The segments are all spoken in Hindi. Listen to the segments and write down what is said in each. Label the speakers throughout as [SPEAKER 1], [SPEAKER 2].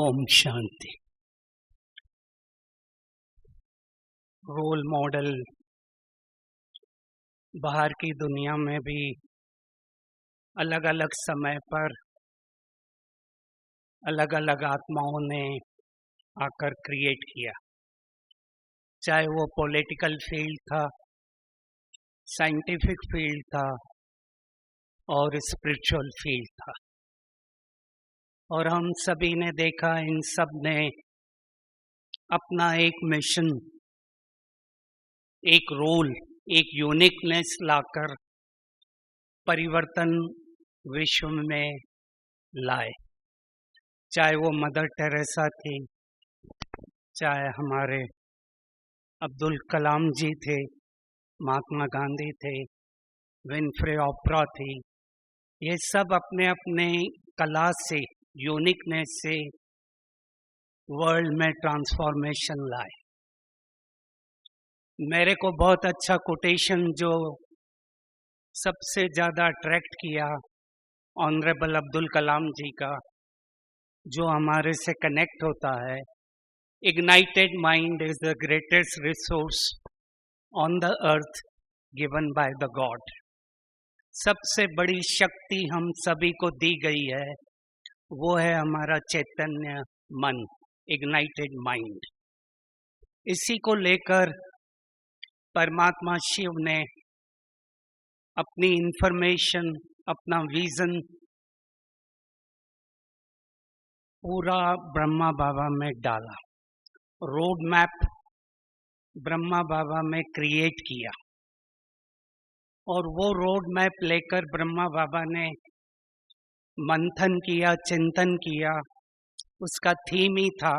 [SPEAKER 1] ओम शांति। रोल मॉडल बाहर की दुनिया में भी अलग अलग समय पर अलग अलग आत्माओं ने आकर क्रिएट किया, चाहे वो पॉलिटिकल फील्ड था, साइंटिफिक फील्ड था और स्पिरिचुअल फील्ड था। और हम सभी ने देखा, इन सब ने अपना एक मिशन, एक रोल, एक यूनिकनेस लाकर परिवर्तन विश्व में लाए। चाहे वो मदर टेरेसा थी, चाहे हमारे अब्दुल कलाम जी थे, महात्मा गांधी थे, विनफ्रे ओपरा थी, ये सब अपने अपने कला से, यूनिकनेस से वर्ल्ड में ट्रांसफॉर्मेशन लाए। मेरे को बहुत अच्छा कोटेशन जो सबसे ज़्यादा अट्रैक्ट किया, ऑनरेबल अब्दुल कलाम जी का, जो हमारे से कनेक्ट होता है, ignited mind is the greatest resource on the earth given by the God. सबसे बड़ी शक्ति हम सभी को दी गई है, वो है हमारा चैतन्य मन, इग्नाइटेड माइंड। इसी को लेकर परमात्मा शिव ने अपनी इंफॉर्मेशन, अपना विजन पूरा ब्रह्मा बाबा में डाला, रोड मैप ब्रह्मा बाबा में क्रिएट किया। और वो रोड मैप लेकर ब्रह्मा बाबा ने मंथन किया, चिंतन किया। उसका थीम ही था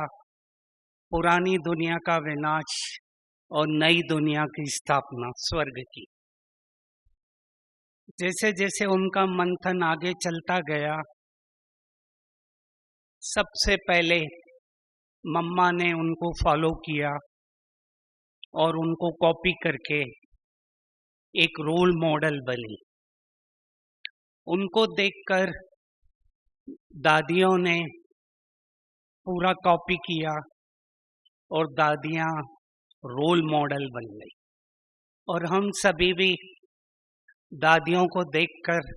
[SPEAKER 1] पुरानी दुनिया का विनाश और नई दुनिया की स्थापना, स्वर्ग की। जैसे जैसे उनका मंथन आगे चलता गया, सबसे पहले मम्मा ने उनको फॉलो किया और उनको कॉपी करके एक रोल मॉडल बनी। उनको देखकर दादियों ने पूरा कॉपी किया और दादियाँ रोल मॉडल बन गई। और हम सभी भी दादियों को देखकर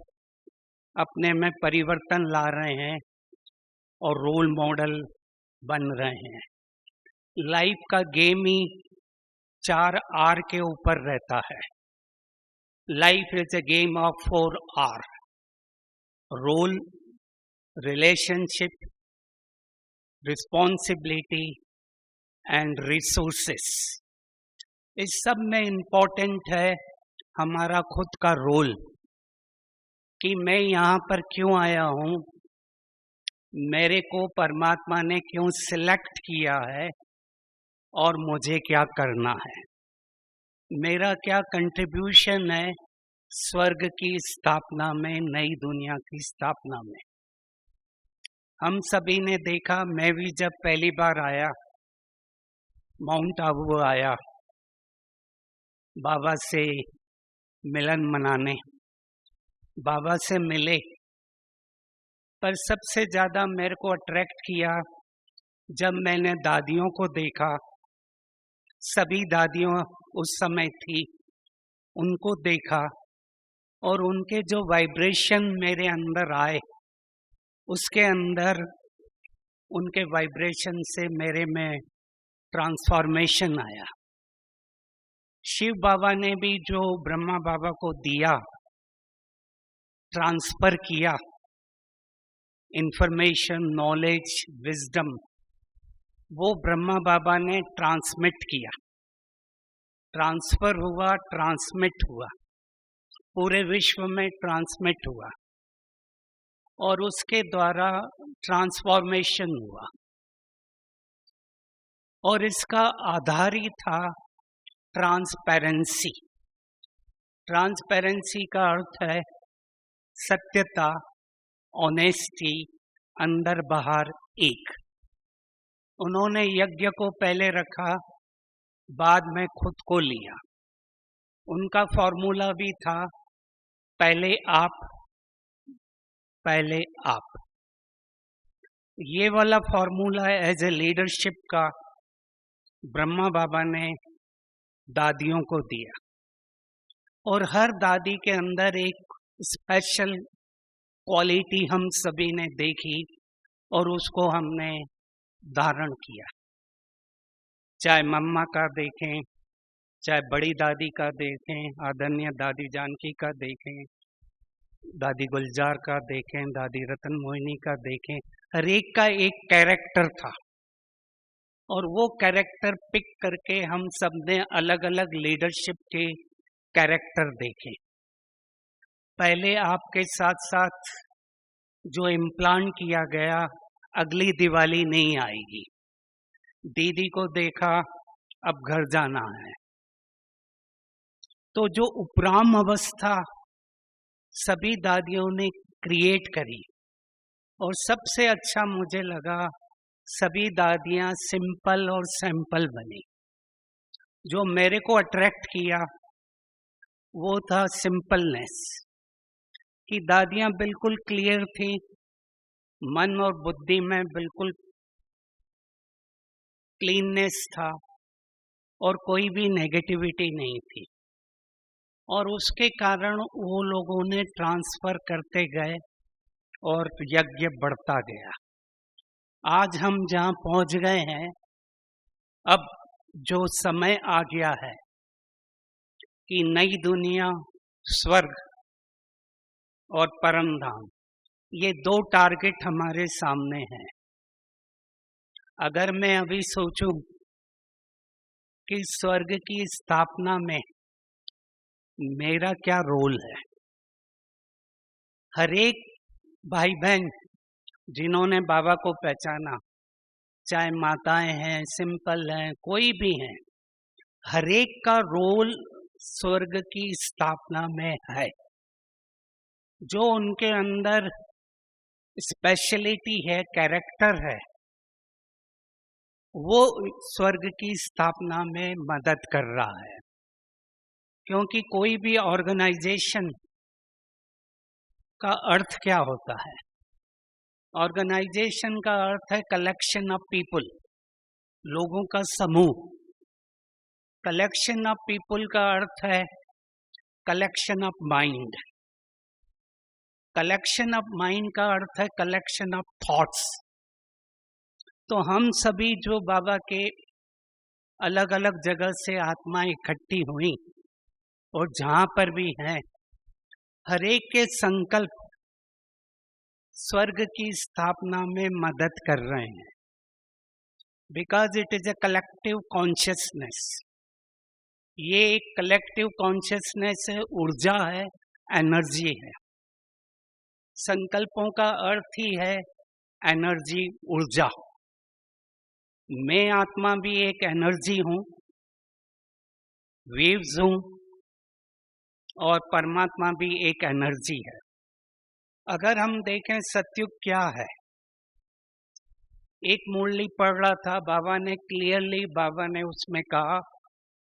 [SPEAKER 1] अपने में परिवर्तन ला रहे हैं और रोल मॉडल बन रहे हैं। लाइफ का गेम ही 4 R के ऊपर रहता है। Life is a game of 4 R: role, relationship, responsibility and resources. इस सब में इम्पोर्टेंट है हमारा खुद का रोल, कि मैं यहाँ पर क्यों आया हूँ, मेरे को परमात्मा ने क्यों सिलेक्ट किया है और मुझे क्या करना है, मेरा क्या कंट्रीब्यूशन है स्वर्ग की स्थापना में, नई दुनिया की स्थापना में। हम सभी ने देखा, मैं भी जब पहली बार आया, माउंट आबू आया बाबा से मिलन मनाने, बाबा से मिले, पर सबसे ज़्यादा मेरे को अट्रैक्ट किया जब मैंने दादियों को देखा। सभी दादियों उस समय थी, उनको देखा और उनके जो वाइब्रेशन मेरे अंदर आए, उसके अंदर उनके वाइब्रेशन से मेरे में ट्रांसफॉर्मेशन आया। शिव बाबा ने भी जो ब्रह्मा बाबा को दिया, ट्रांसफर किया, इंफॉर्मेशन, नॉलेज, विजडम, वो ब्रह्मा बाबा ने ट्रांसमिट किया। ट्रांसफर हुआ, ट्रांसमिट हुआ, पूरे विश्व में ट्रांसमिट हुआ और उसके द्वारा ट्रांसफॉर्मेशन हुआ। और इसका आधार ही था ट्रांसपेरेंसी। ट्रांसपेरेंसी का अर्थ है सत्यता, ऑनेस्टी, अंदर बाहर एक। उन्होंने यज्ञ को पहले रखा, बाद में खुद को लिया। उनका फॉर्मूला भी था, पहले आप, पहले आप। ये वाला फॉर्मूला एज ए लीडरशिप का ब्रह्मा बाबा ने दादियों को दिया, और हर दादी के अंदर एक स्पेशल क्वालिटी हम सभी ने देखी और उसको हमने धारण किया। चाहे मम्मा का देखें, चाहे बड़ी दादी का देखें, आदरणीय दादी जानकी का देखें, दादी गुलजार का देखें, दादी रतन मोहिनी का देखें, हर एक का एक कैरेक्टर था और वो कैरेक्टर पिक करके हम सब ने अलग अलग लीडरशिप के कैरेक्टर देखे। पहले आपके साथ साथ जो इम्प्लांट किया गया, अगली दिवाली नहीं आएगी, दीदी को देखा अब घर जाना है, तो जो उपराम अवस्था सभी दादियों ने क्रिएट करी। और सबसे अच्छा मुझे लगा सभी दादियां सिंपल और सैंपल बनी। जो मेरे को अट्रैक्ट किया वो था सिंपलनेस, कि दादियां बिल्कुल क्लियर थी, मन और बुद्धि में बिल्कुल क्लीननेस था और कोई भी नेगेटिविटी नहीं थी, और उसके कारण वो लोगों ने ट्रांसफर करते गए और यज्ञ बढ़ता गया। आज हम जहाँ पहुँच गए हैं, अब जो समय आ गया है कि नई दुनिया, स्वर्ग और परम धाम, ये दो टारगेट हमारे सामने हैं। अगर मैं अभी सोचूं कि स्वर्ग की स्थापना में मेरा क्या रोल है, हर एक भाई बहन जिन्होंने बाबा को पहचाना, चाहे माताएं हैं, सिंपल हैं, कोई भी हैं, हर एक का रोल स्वर्ग की स्थापना में है। जो उनके अंदर स्पेशलिटी है, कैरेक्टर है, वो स्वर्ग की स्थापना में मदद कर रहा है। क्योंकि कोई भी ऑर्गेनाइजेशन का अर्थ क्या होता है? ऑर्गेनाइजेशन का अर्थ है कलेक्शन ऑफ पीपल, लोगों का समूह। कलेक्शन ऑफ पीपल का अर्थ है collection of mind. Collection of mind का अर्थ है कलेक्शन ऑफ थॉट्स। तो हम सभी जो बाबा के अलग अलग जगह से आत्माएं इकट्ठी हुई और जहां पर भी हैं, हर एक के संकल्प स्वर्ग की स्थापना में मदद कर रहे हैं। Because it is a collective consciousness. ये एक कलेक्टिव कॉन्शियसनेस है, ऊर्जा है, एनर्जी है। संकल्पों का अर्थ ही है एनर्जी, ऊर्जा। मैं आत्मा भी एक एनर्जी हूं, वेव्स हूं, और परमात्मा भी एक एनर्जी है। अगर हम देखें सतयुग क्या है, एक मुरली पढ़ रहा था, बाबा ने क्लियरली, बाबा ने उसमें कहा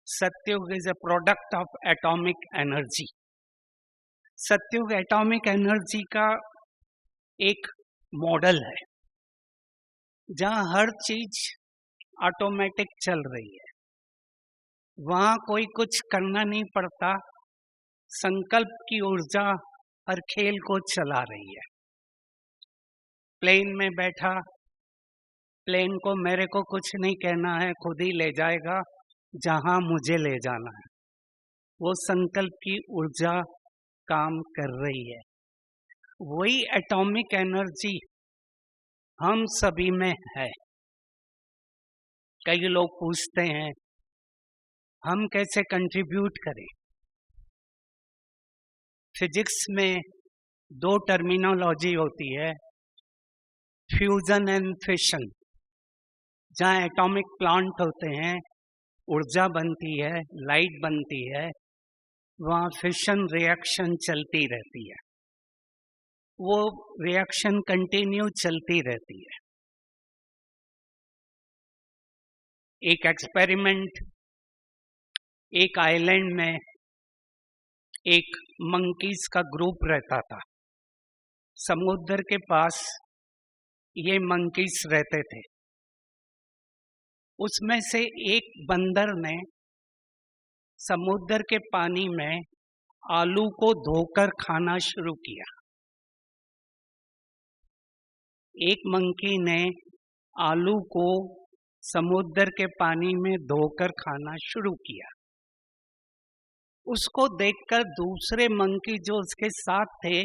[SPEAKER 1] सतयुग is a product of atomic energy. सतयुग एटॉमिक एनर्जी का एक मॉडल है जहां हर चीज ऑटोमेटिक चल रही है, वहां कोई कुछ करना नहीं पड़ता, संकल्प की ऊर्जा हर खेल को चला रही है। प्लेन में बैठा, प्लेन को मेरे को कुछ नहीं कहना है, खुद ही ले जाएगा जहां मुझे ले जाना है। वो संकल्प की ऊर्जा काम कर रही है। वही एटॉमिक एनर्जी हम सभी में है। कई लोग पूछते हैं हम कैसे कंट्रीब्यूट करें। फिजिक्स में दो टर्मिनोलॉजी होती है, फ्यूजन एंड फिशन। जहाँ एटॉमिक प्लांट होते हैं, ऊर्जा बनती है, लाइट बनती है, वहाँ फिशन रिएक्शन चलती रहती है। वो रिएक्शन कंटिन्यू चलती रहती है। एक एक्सपेरिमेंट, एक आइलैंड में एक मंकीज का ग्रुप रहता था। समुद्र के पास ये मंकीज रहते थे। उसमें से एक बंदर ने समुद्र के पानी में आलू को धोकर खाना शुरू किया। एक मंकी ने आलू को समुद्र के पानी में धोकर खाना शुरू किया। उसको देखकर दूसरे मंकी जो उसके साथ थे,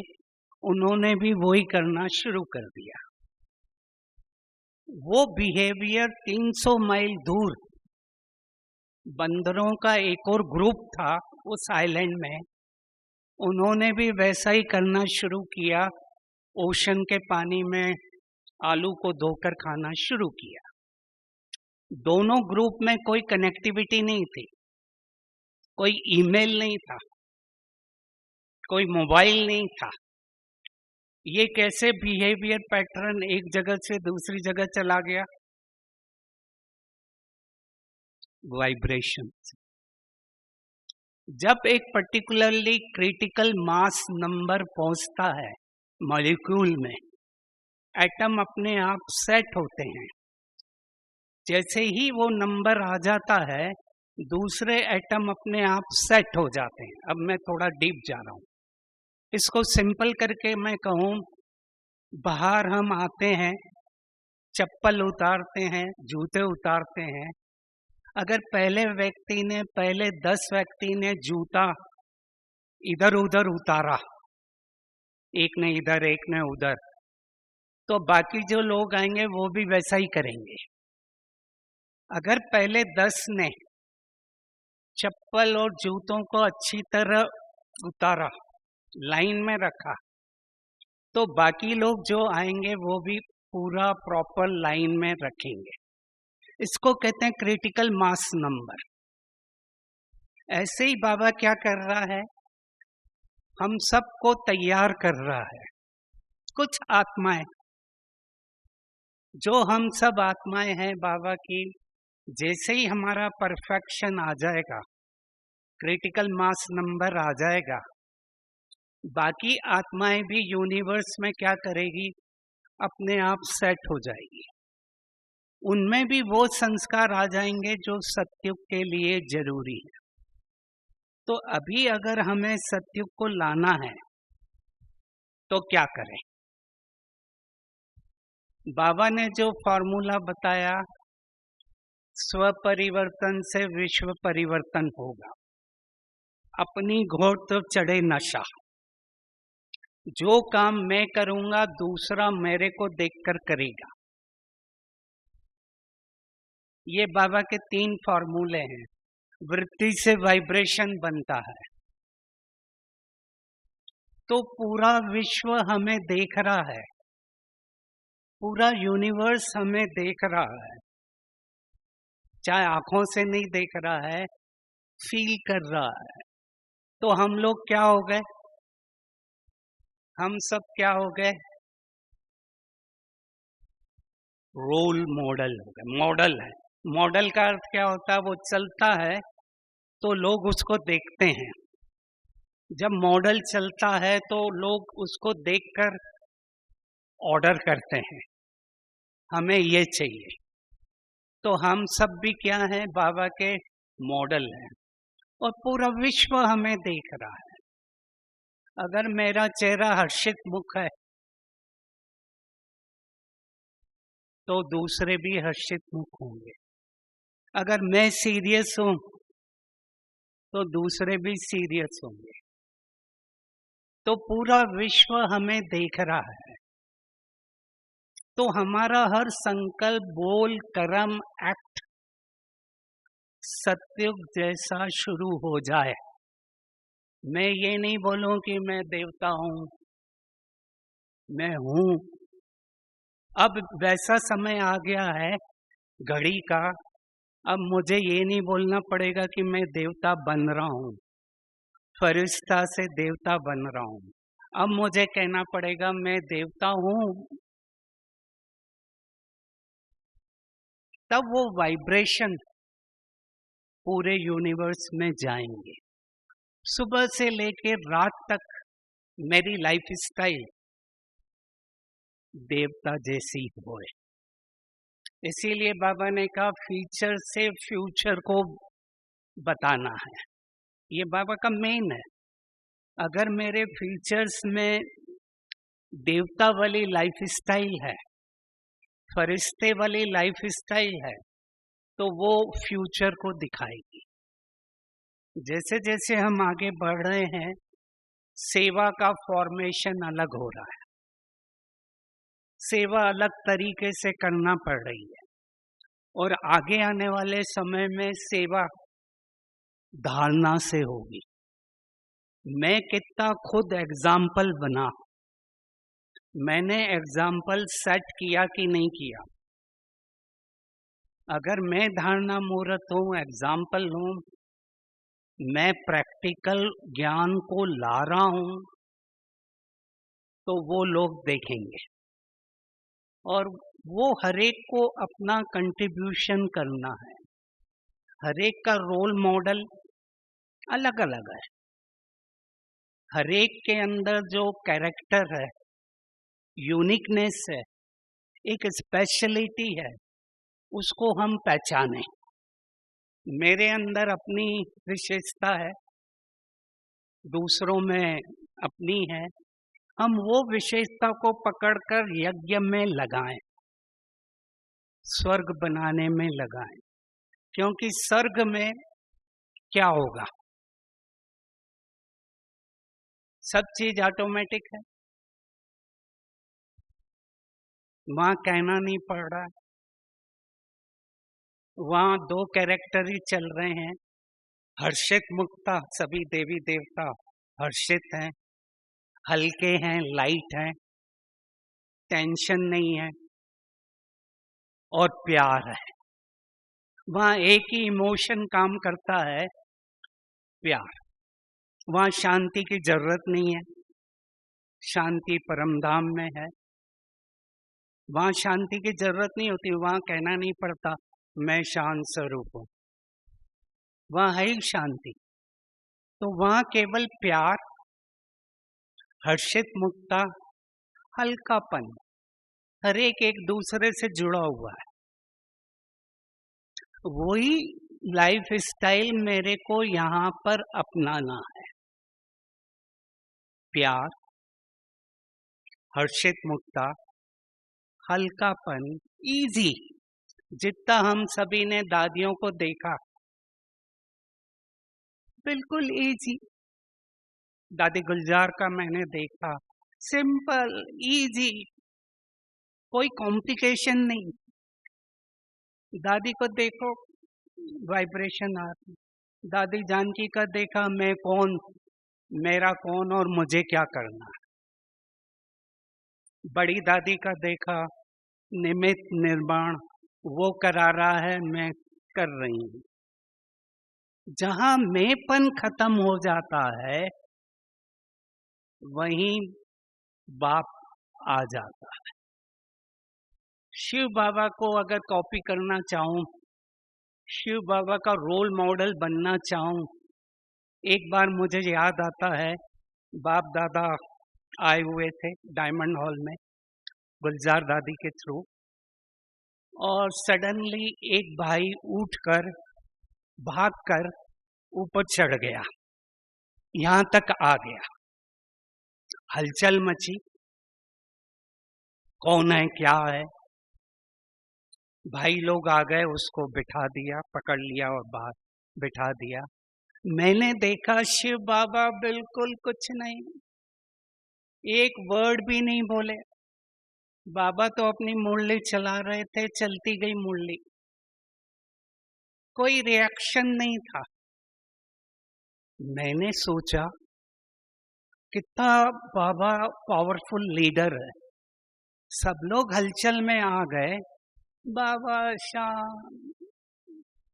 [SPEAKER 1] उन्होंने भी वही करना शुरू कर दिया। वो बिहेवियर 300 माइल दूर बंदरों का एक और ग्रुप था उस आइलैंड में, उन्होंने भी वैसा ही करना शुरू किया। ओशन के पानी में आलू को धोकर खाना शुरू किया। दोनों ग्रुप में कोई कनेक्टिविटी नहीं थी, कोई ईमेल नहीं था, कोई मोबाइल नहीं था। ये कैसे बिहेवियर पैटर्न एक जगह से दूसरी जगह चला गया? वाइब्रेशन। जब एक पर्टिकुलरली क्रिटिकल मास नंबर पहुंचता है मॉलिक्यूल में, एटम अपने आप सेट होते हैं। जैसे ही वो नंबर आ जाता है, दूसरे एटम अपने आप सेट हो जाते हैं। अब मैं थोड़ा डीप जा रहा हूं। इसको सिंपल करके मैं कहूं, बाहर हम आते हैं, चप्पल उतारते हैं, जूते उतारते हैं। अगर पहले 10 व्यक्ति ने जूता इधर उधर उतारा, एक ने इधर एक ने उधर, तो बाकी जो लोग आएंगे वो भी वैसा ही करेंगे। अगर पहले 10 ने चप्पल और जूतों को अच्छी तरह उतारा, लाइन में रखा, तो बाकी लोग जो आएंगे वो भी पूरा प्रॉपर लाइन में रखेंगे। इसको कहते हैं क्रिटिकल मास नंबर। ऐसे ही बाबा क्या कर रहा है, हम सबको तैयार कर रहा है। कुछ आत्माएं, जो हम सब आत्माएं हैं बाबा की, जैसे ही हमारा परफेक्शन आ जाएगा, क्रिटिकल मास नंबर आ जाएगा, बाकी आत्माएं भी यूनिवर्स में क्या करेगी, अपने आप सेट हो जाएगी। उनमें भी वो संस्कार आ जाएंगे जो सत्युग के लिए जरूरी है। तो अभी अगर हमें सत्युग को लाना है तो क्या करें? बाबा ने जो फॉर्मूला बताया, स्व परिवर्तन से विश्व परिवर्तन होगा। अपनी घोड़ तो चढ़े नशा। जो काम मैं करूंगा दूसरा मेरे को देखकर करेगा। ये बाबा के 3 फॉर्मूले हैं। वृत्ति से वाइब्रेशन बनता है। तो पूरा विश्व हमें देख रहा है, पूरा यूनिवर्स हमें देख रहा है। चाहे आंखों से नहीं देख रहा है, फील कर रहा है। तो हम लोग क्या हो गए? हम सब क्या हो गए? रोल मॉडल हो गए। मॉडल है। मॉडल का अर्थ क्या होता है? वो चलता है तो लोग उसको देखते हैं। जब मॉडल चलता है तो लोग उसको देखकर ऑर्डर करते हैं, हमें ये चाहिए। तो हम सब भी क्या हैं? बाबा के मॉडल हैं और पूरा विश्व हमें देख रहा है। अगर मेरा चेहरा हर्षित मुख है तो दूसरे भी हर्षित मुख होंगे। अगर मैं सीरियस हूं तो दूसरे भी सीरियस होंगे। तो पूरा विश्व हमें देख रहा है। तो हमारा हर संकल्प, बोल, कर्म, एक्ट सत्युग जैसा शुरू हो जाए। मैं ये नहीं बोलूं कि मैं देवता हूं, मैं हूं। अब वैसा समय आ गया है घड़ी का, अब मुझे ये नहीं बोलना पड़ेगा कि मैं देवता बन रहा हूं, फरिश्ता से देवता बन रहा हूं। अब मुझे कहना पड़ेगा मैं देवता हूं। तब वो वाइब्रेशन पूरे यूनिवर्स में जाएंगे। सुबह से लेकर रात तक मेरी लाइफ स्टाइल देवता जैसी होए। इसीलिए बाबा ने कहा फीचर से फ्यूचर को बताना है। ये बाबा का मेन है। अगर मेरे फीचर्स में देवता वाली लाइफ स्टाइल है, फरिश्ते वाली लाइफ स्टाइल है, तो वो फ्यूचर को दिखाएगी। जैसे जैसे हम आगे बढ़ रहे हैं, सेवा का फॉर्मेशन अलग हो रहा है, सेवा अलग तरीके से करना पड़ रही है, और आगे आने वाले समय में सेवा धारणा से होगी। मैं कितना खुद एग्जाम्पल बना, मैंने एग्जाम्पल सेट किया कि नहीं किया। अगर मैं धारणा मूर्त हूं, एग्जाम्पल हूं, मैं प्रैक्टिकल ज्ञान को ला रहा हूं, तो वो लोग देखेंगे। और वो हरेक को अपना कंट्रीब्यूशन करना है। हरेक का रोल मॉडल अलग अलग है। हरेक के अंदर जो कैरेक्टर है, यूनिकनेस है, एक स्पेशलिटी है, उसको हम पहचानें। मेरे अंदर अपनी विशेषता है, दूसरों में अपनी है। हम वो विशेषता को पकड़कर यज्ञ में लगाएं, स्वर्ग बनाने में लगाएं। क्योंकि स्वर्ग में क्या होगा? सब चीज ऑटोमेटिक है, वहां कहना नहीं पड़ रहा है। वहां दो कैरेक्टर ही चल रहे हैं, हर्षित मुक्ता। सभी देवी देवता हर्षित हैं, हल्के हैं, लाइट हैं, टेंशन नहीं है, और प्यार है। वहां एक ही इमोशन काम करता है, प्यार। वहां शांति की जरूरत नहीं है, शांति परमधाम में है। वहां शांति की जरूरत नहीं होती, वहां कहना नहीं पड़ता मैं शांत स्वरूप हूं, वहां है ही शांति। तो वहां केवल प्यार, हर्षित मुक्ता, हल्कापन, हर एक दूसरे से जुड़ा हुआ है। वही लाइफ स्टाइल मेरे को यहां पर अपनाना है। प्यार, हर्षित मुक्ता, हल्कापन, इजी। जितना हम सभी ने दादियों को देखा, बिल्कुल इजी। दादी गुलजार का मैंने देखा, सिंपल, इजी, कोई कॉम्प्लिकेशन नहीं। दादी को देखो, वाइब्रेशन आती। दादी जानकी का देखा, मैं कौन, मेरा कौन और मुझे क्या करना है। बड़ी दादी का देखा, निमित्त निर्माण, वो करा रहा है, मैं कर रही हूं। जहां मैंपन खत्म हो जाता है, वहीं बाप आ जाता है। शिव बाबा को अगर कॉपी करना चाहूं, शिव बाबा का रोल मॉडल बनना चाहूं, एक बार मुझे याद आता है, बाप दादा आए हुए थे डायमंड हॉल में गुलजार दादी के थ्रू, और सडनली एक भाई उठकर भागकर ऊपर चढ़ गया, यहां तक आ गया। हलचल मची, कौन है, क्या है। भाई लोग आ गए, उसको बिठा दिया, पकड़ लिया और बाहर बिठा दिया। मैंने देखा शिव बाबा बिल्कुल कुछ नहीं, एक वर्ड भी नहीं बोले। बाबा तो अपनी मुरली चला रहे थे, चलती गई मुरली, कोई रिएक्शन नहीं था। मैंने सोचा कितना बाबा पावरफुल लीडर है। सब लोग हलचल में आ गए, बाबा शांत,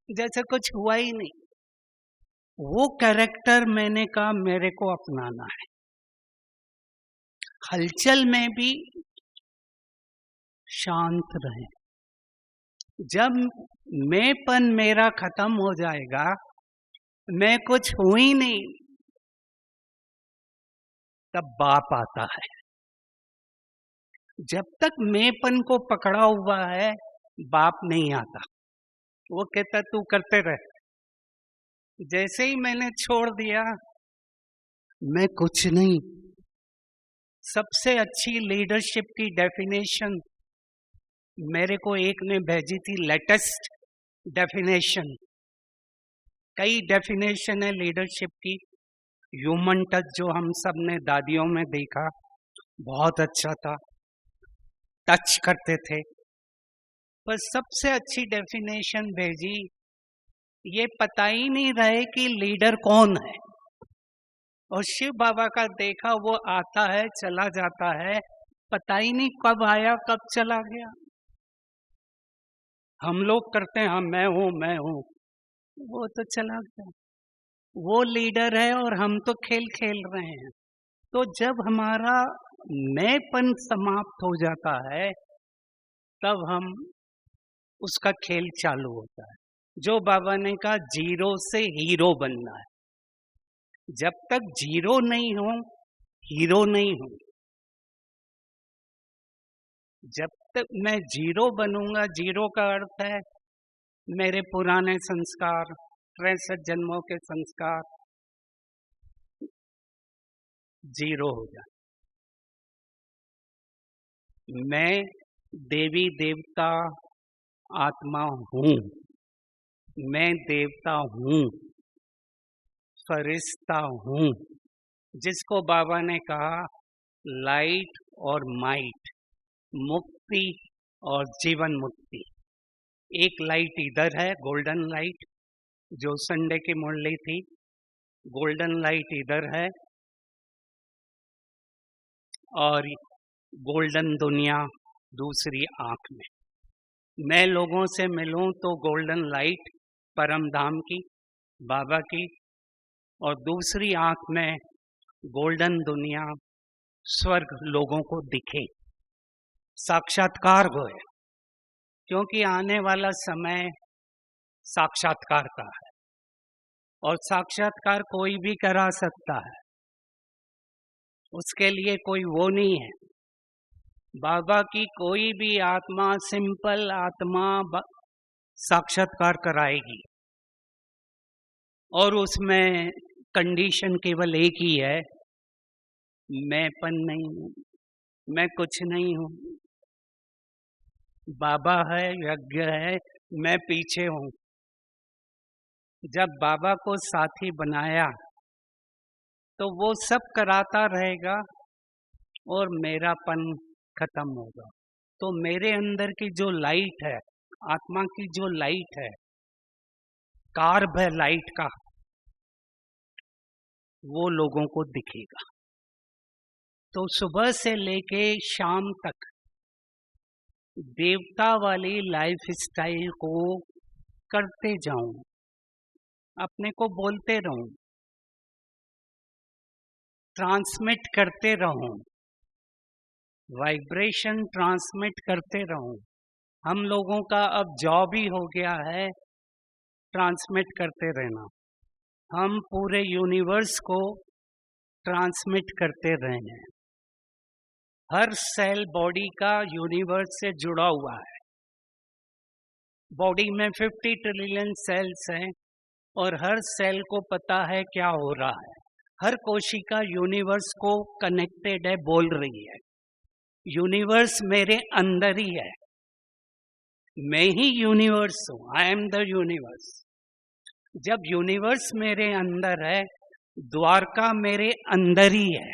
[SPEAKER 1] जैसे कुछ हुआ ही नहीं। वो कैरेक्टर मैंने कहा मेरे को अपनाना है। हलचल में भी शांत रहे। जब मैंपन मेरा खत्म हो जाएगा, मैं कुछ हूं ही नहीं, तब बाप आता है। जब तक मैंपन को पकड़ा हुआ है बाप नहीं आता। वो कहता तू करते रह। जैसे ही मैंने छोड़ दिया, मैं कुछ नहीं। सबसे अच्छी लीडरशिप की डेफिनेशन मेरे को एक ने भेजी थी, लेटेस्ट डेफिनेशन। कई डेफिनेशन है लीडरशिप की। ह्यूमन टच जो हम सब ने दादियों में देखा, बहुत अच्छा था, टच करते थे। पर सबसे अच्छी डेफिनेशन भेजी, ये पता ही नहीं रहे कि लीडर कौन है। और शिव बाबा का देखा, वो आता है चला जाता है, पता ही नहीं कब आया कब चला गया। हम लोग करते हैं, हाँ मैं हूं, वो तो चला गया। वो लीडर है और हम तो खेल खेल रहे हैं। तो जब हमारा मैंपन समाप्त हो जाता है, तब हम उसका खेल चालू होता है। जो बाबा ने कहा जीरो से हीरो बनना है। जब तक जीरो नहीं हो, हीरो नहीं हो। जब तक मैं जीरो बनूंगा, जीरो का अर्थ है मेरे पुराने संस्कार, 63 जन्मों के संस्कार जीरो हो जाए। मैं देवी देवता आत्मा हूं, मैं देवता हूं, फरिश्ता हूं, जिसको बाबा ने कहा लाइट और माइट, मुक्ति और जीवन मुक्ति। एक लाइट इधर है, गोल्डन लाइट, जो संडे की मुरली थी। गोल्डन लाइट इधर है और गोल्डन दुनिया दूसरी आंख में। मैं लोगों से मिलूं तो गोल्डन लाइट परम धाम की, बाबा की, और दूसरी आंख में गोल्डन दुनिया स्वर्ग लोगों को दिखे, साक्षात्कार होए। क्योंकि आने वाला समय साक्षात्कार का है और साक्षात्कार कोई भी करा सकता है, उसके लिए कोई वो नहीं है। बाबा की कोई भी आत्मा, सिंपल आत्मा साक्षात्कार कराएगी और उसमें कंडीशन केवल एक ही है, मैंपन नहीं हूं, मैं कुछ नहीं हूं। बाबा है, यज्ञ है, मैं पीछे हूं। जब बाबा को साथी बनाया तो वो सब कराता रहेगा और मेरापन खत्म होगा। तो मेरे अंदर की जो लाइट है, आत्मा की जो लाइट है, कार्ब है लाइट का, वो लोगों को दिखेगा। तो सुबह से लेके शाम तक देवता वाली लाइफ स्टाइल को करते जाऊं, अपने को बोलते रहूं, ट्रांसमिट करते रहूं, वाइब्रेशन ट्रांसमिट करते रहूं। हम लोगों का अब जॉब ही हो गया है ट्रांसमिट करते रहना। हम पूरे यूनिवर्स को ट्रांसमिट करते रहे हैं। हर सेल बॉडी का यूनिवर्स से जुड़ा हुआ है। बॉडी में 50 ट्रिलियन सेल्स हैं और हर सेल को पता है क्या हो रहा है। हर कोशिका यूनिवर्स को कनेक्टेड है, बोल रही है। यूनिवर्स मेरे अंदर ही है, मैं ही यूनिवर्स हूं, आई एम द यूनिवर्स। जब यूनिवर्स मेरे अंदर है, द्वारका मेरे अंदर ही है,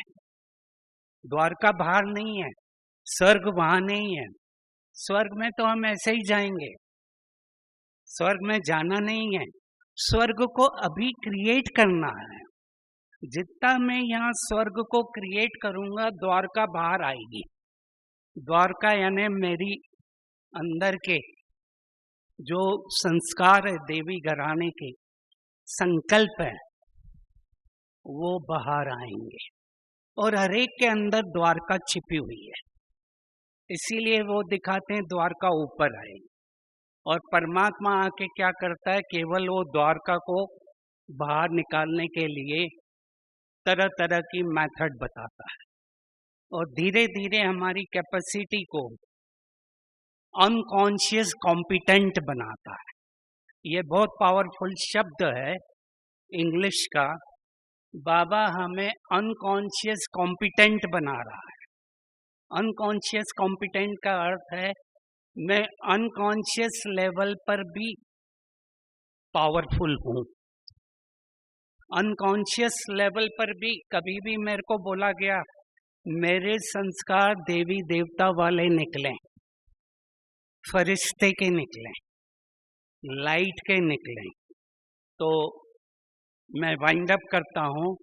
[SPEAKER 1] द्वारका बाहर नहीं है, स्वर्ग वहां नहीं है। स्वर्ग में तो हम ऐसे ही जाएंगे, स्वर्ग में जाना नहीं है। स्वर्ग को अभी क्रिएट करना है। जितना मैं यहाँ स्वर्ग को क्रिएट करूंगा, द्वारका बाहर आएगी। द्वारका यानी मेरी अंदर के जो संस्कार है, देवी घराने के संकल्प है, वो बाहर आएंगे और हरेक के अंदर द्वारका छिपी हुई है। इसीलिए वो दिखाते हैं द्वारका ऊपर आएगी। और परमात्मा आके क्या करता है, केवल वो द्वारका को बाहर निकालने के लिए तरह तरह की मेथड बताता है। और धीरे धीरे हमारी कैपेसिटी को अनकॉन्शियस कॉम्पिटेंट बनाता है। ये बहुत पावरफुल शब्द है इंग्लिश का। बाबा हमें अनकॉन्शियस कॉम्पिटेंट बना रहा है। अनकॉन्शियस कॉम्पिटेंट का अर्थ है मैं अनकॉन्शियस लेवल पर भी पावरफुल हूं। अनकॉन्शियस लेवल पर भी कभी भी मेरे को बोला गया मेरे संस्कार देवी देवता वाले निकले, फरिश्ते के निकले, लाइट के निकले, तो मैं वाइंड अप करता हूं,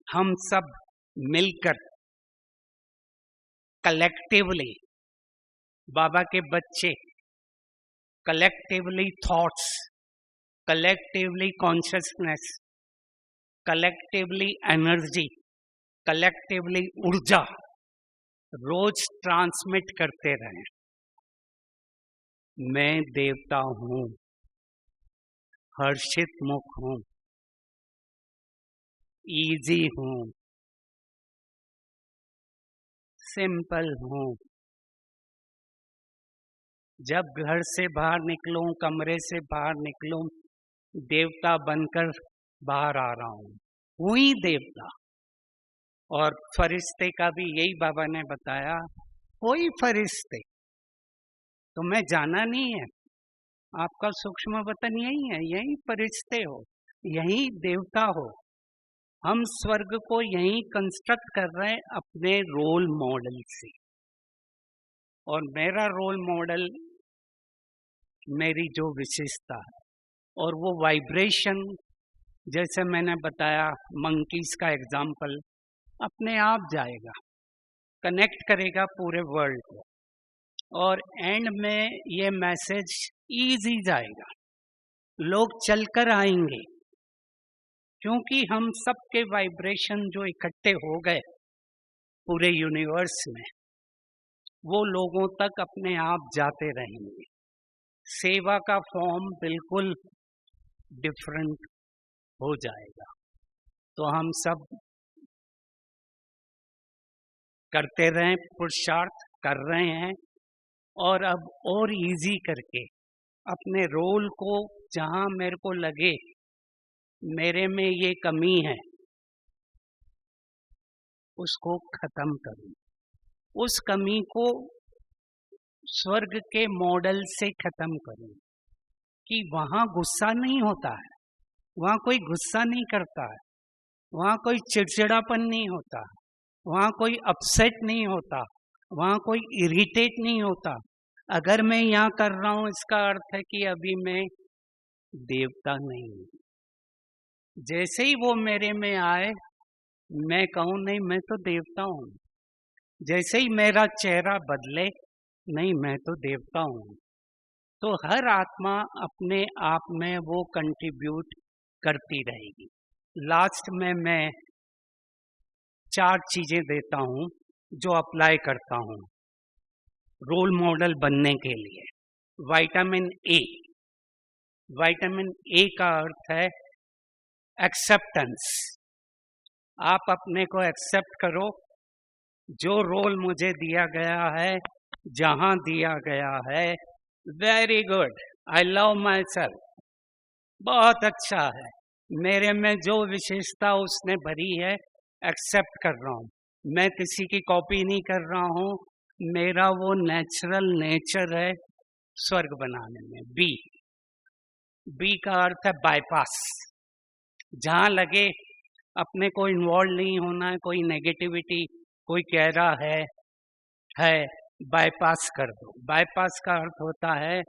[SPEAKER 1] हम सब मिलकर कलेक्टिवली बाबा के बच्चे, collectively thoughts, collectively consciousness, collectively energy, collectively ऊर्जा रोज ट्रांसमिट करते रहें। मैं देवता हूं, हर्षित मुख हूं, इजी हूं, सिंपल हूं। जब घर से बाहर निकलूं, कमरे से बाहर निकलूं, देवता बनकर बाहर आ रहा हूं ही देवता। और फरिश्ते का भी यही बाबा ने बताया, कोई फरिश्ते तुम्हें जाना नहीं है, आपका सूक्ष्म वतन यही है, यही फरिश्ते हो, यही देवता हो। हम स्वर्ग को यही कंस्ट्रक्ट कर रहे हैं अपने रोल मॉडल से। और मेरा रोल मॉडल मेरी जो विशेषता है और वो वाइब्रेशन, जैसे मैंने बताया मंकीज का एग्जाम्पल, अपने आप जाएगा, कनेक्ट करेगा पूरे वर्ल्ड को, और एंड में ये मैसेज इजी जाएगा, लोग चलकर आएंगे, क्योंकि हम सबके वाइब्रेशन जो इकट्ठे हो गए पूरे यूनिवर्स में, वो लोगों तक अपने आप जाते रहेंगे। सेवा का फॉर्म बिल्कुल डिफरेंट हो जाएगा। तो हम सब करते रहें, पुरुषार्थ कर रहे हैं, और अब और इजी करके अपने रोल को, जहां मेरे को लगे मेरे में ये कमी है, उसको खत्म करूं। उस कमी को स्वर्ग के मॉडल से खत्म करूं कि वहां गुस्सा नहीं होता है, वहां कोई गुस्सा नहीं करता है, वहां कोई चिड़चिड़ापन नहीं होता, वहां कोई अपसेट नहीं होता, वहां कोई इरिटेट नहीं होता। अगर मैं यहाँ कर रहा हूं, इसका अर्थ है कि अभी मैं देवता नहीं हूं। जैसे ही वो मेरे में आए, मैं कहूं नहीं मैं तो देवता हूं। जैसे ही मेरा चेहरा बदले, नहीं मैं तो देवता हूं। तो हर आत्मा अपने आप में वो कंट्रीब्यूट करती रहेगी। लास्ट में मैं 4 चीजें देता हूं जो अप्लाई करता हूं रोल मॉडल बनने के लिए। Vitamin A. विटामिन ए का अर्थ है एक्सेप्टेंस। आप अपने को एक्सेप्ट करो, जो रोल मुझे दिया गया है, जहां दिया गया है, very good, I love my self, बहुत अच्छा है, मेरे में जो विशेषता उसने भरी है एक्सेप्ट कर रहा हूं। मैं किसी की कॉपी नहीं कर रहा हूं, मेरा वो नेचुरल नेचर है स्वर्ग बनाने में। बी। बी का अर्थ है बाईपास। जहां लगे अपने को इन्वॉल्व नहीं होना है, कोई नेगेटिविटी कोई कह रहा है बाईपास कर दो। बाईपास का अर्थ होता है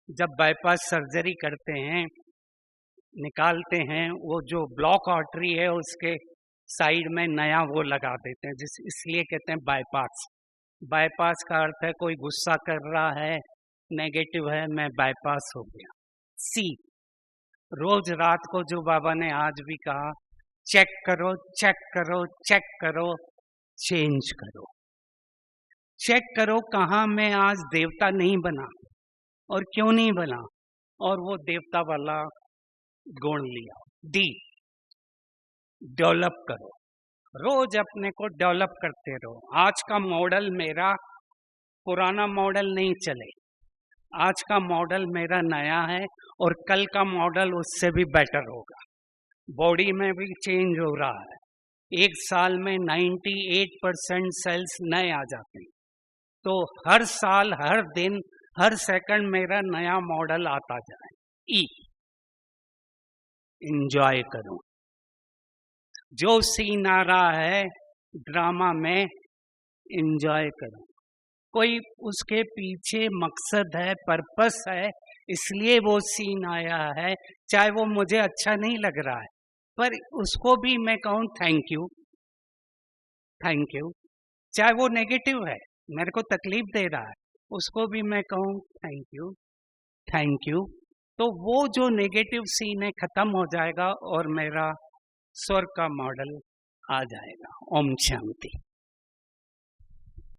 [SPEAKER 1] जब बाईपास सर्जरी करते हैं, निकालते हैं, वो जो ब्लॉक आर्टरी है उसके साइड में नया वो लगा देते हैं, इसलिए कहते हैं बाईपास। बाईपास का अर्थ है कोई गुस्सा कर रहा है, नेगेटिव है, मैं बाईपास हो गया। सी। रोज रात को जो बाबा ने आज भी कहा, चेक करो, चेक करो, चेक करो, चेंज करो। चेक करो कहाँ मैं आज देवता नहीं बना और क्यों नहीं बना, और वो देवता वाला गुण लिया। डी। डेवलप करो, रोज अपने को डेवलप करते रहो। आज का मॉडल मेरा पुराना मॉडल नहीं चले, आज का मॉडल मेरा नया है और कल का मॉडल उससे भी बेटर होगा। बॉडी में भी चेंज हो रहा है, एक साल में 98% सेल्स नए आ जाते हैं। तो हर साल, हर दिन, हर सेकंड मेरा नया मॉडल आता जाए। एंजॉय करो। जो सीन आ रहा है ड्रामा में, एंजॉय करो। कोई उसके पीछे मकसद है, पर्पस है, इसलिए वो सीन आया है। चाहे वो मुझे अच्छा नहीं लग रहा है, पर उसको भी मैं कहूँ थैंक यू, थैंक यू। चाहे वो नेगेटिव है, मेरे को तकलीफ दे रहा है, उसको भी मैं कहूँ थैंक यू, थैंक यू। तो वो जो नेगेटिव सीन है खत्म हो जाएगा और मेरा स्वर्ग का मॉडल आ जाएगा। ओम शांति।